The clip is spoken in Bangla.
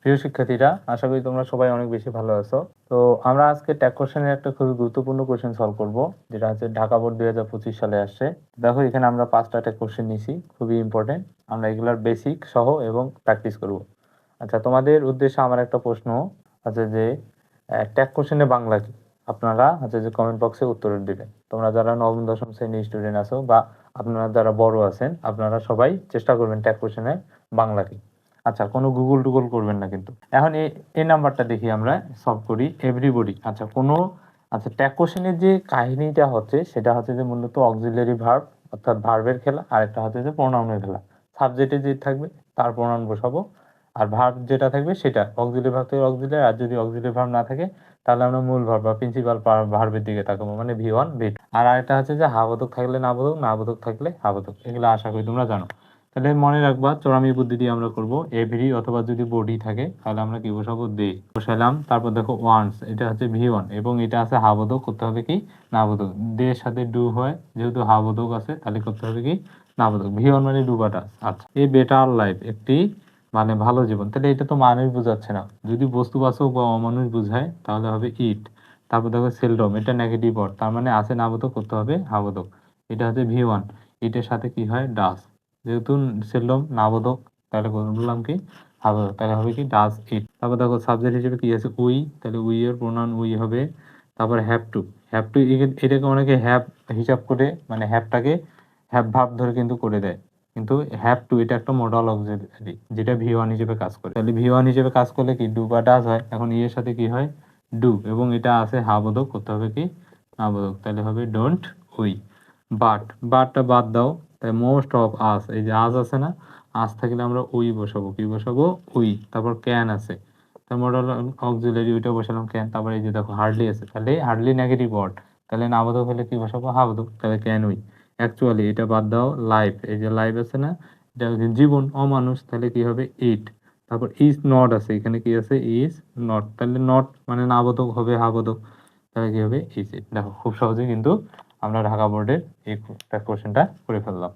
প্রিয় শিক্ষার্থীরা, আশা করি তোমরা সবাই অনেক বেশি ভালো আছো। তো আমরা আজকে ট্যাগ কোশ্চেনের একটা খুবই গুরুত্বপূর্ণ কোশ্চেন সলভ করব, যেটা হচ্ছে ঢাকা বোর্ড 2025 সালে আসছে। দেখো এখানে আমরা 5টা ট্যাগ কোশ্চেন নিছি, খুবই ইম্পর্টেন্ট। আমরা এগুলার বেসিক সহ এবং প্র্যাকটিস করব। আচ্ছা, তোমাদের উদ্দেশ্যে আমার একটা প্রশ্ন আছে যে ট্যাগ কোশ্চেনে বাংলা কি? আপনারা হচ্ছে যে কমেন্ট বক্সে উত্তর দিবেন। তোমরা যারা নবম দশম শ্রেণীর স্টুডেন্ট আছো বা আপনারা যারা বড় আছেন, আপনারা সবাই চেষ্টা করবেন ট্যাগ কোশ্চেনে বাংলা কি। আচ্ছা, কোনো গুগল টুগল করবেন না কিন্তু। এখন এই নাম্বারটা দেখি আমরা সলভ করি। এভরিবডি, আচ্ছা ট্যাগ কোশ্চেনের যে কাহিনীটা হচ্ছে সেটা হচ্ছে যে মূলত অক্সিলারি ভার্ব, অর্থাৎ ভার্বের খেলা, আর একটা হচ্ছে যে প্রোনাউনের খেলা। সাবজেক্টে যে থাকবে তার প্রোনাউন বসাবো, আর ভার্ব যেটা থাকবে সেটা অক্সিলারি ভার্ব থেকে অক্সিলারি, আর যদি অক্সিলারি ভার্ব না থাকে তাহলে আমরা মূল ভার্ব বা প্রিন্সিপাল ভার্বের দিকে তাকাবো, মানে V1 V2। আর আরেকটা হচ্ছে যে হাবোধক থাকলে নাবোধক, নাবোধক থাকলে হাবোধক। এগুলো আশা করি তোমরা জানো। তাহলে মনে রাখবা, চোরামি বুদ্ধি দিয়ে আমরা করব এভরি, অথবা যদি বডি থাকে তাহলে আমরা কি বসাবো? দে বসাইলাম। তারপর দেখো ওয়ান্স, এটা হচ্ছে V1 এবং এটা আছে হাবোধক, করতে হবে কি? নাবোধক। দে এর সাথে ডু হয়, যেহেতু হাবোধক আছে তাহলে করতে হবে কি? নাবোধক। V1 মানে ডুবাটা। আচ্ছা, এ বেটার লাইফ, একটি মানে ভালো জীবন। তাহলে এটা তো মানুষ বোঝাচ্ছে না, যদি বস্তুবাচক বা অমানুষ বোঝায় তাহলে হবে ইট। তারপর দেখো সেলডম, এটা নেগেটিভ ওয়ার্ড, তার মানে আছে নাবোধক, করতে হবে হাবোধক। এটা হচ্ছে V1, ইটের সাথে কি হয়? ডাস। যেহেতু সেলডম নাবোধক, তাহলে বললাম কি? হাবোধক। তাহলে হবে কি? ডাস ইট। তারপর দেখো সাবজেক্ট হিসেবে কি আছে? উই, তাহলে উই এর প্রোনাউন উই হবে। তারপর হ্যাভ টু, এটাকে অনেকে হ্যাভ হিসাব করে, মানে হ্যাভটাকে হ্যাভ ভার্ব ধরে কিন্তু করে দেয়, কিন্তু হ্যাভ টু এটা একটা মডাল অক্সিলারি, যেটা V1 হিসেবে কাজ করে। তাহলে V1 হিসেবে কাজ করলে কি? ডু বা ডাজ হয়। এখন ই এর সাথে কি হয়? ডু, এবং এটা আছে হাবোধক, করতে হবে কি? নাবোধক। তাহলে হবে ডোন্ট উই। বাটটা বাদ দাও। তাই মোস্ট অফ আস, এই যে আজ আছে না, আজ থাকলে আমরা উই বসাবো, কি বসাবো? উই। তারপর ক্যান আছে, তার মডাল অক্সিলারি, ওইটা বসালাম ক্যান। তারপর এই যে দেখো হার্ডলি আছে, তাহলে হার্ডলি নেগেটিভ ওয়ার্ড, তাহলে নাবোধক হলে কি বসাবো? হাবোধক। তাহলে ক্যান উই। অ্যাকচুয়ালি, এটা বাদ দাও। লাইফ, এই যে লাইফ আছে না, এটা জীবন, অমানুষ, তাহলে কি হবে? ইট। তারপর ইজ নট আছে, এখানে কি আছে? ইজ নট, তাহলে নট মানে নাবোধক হবে হাবোধক, তাহলে কি হবে? Is it. দেখো খুব সহজে কিন্তু আমরা ঢাকা বোর্ডের এই কোশ্চেনটা করে ফেললাম।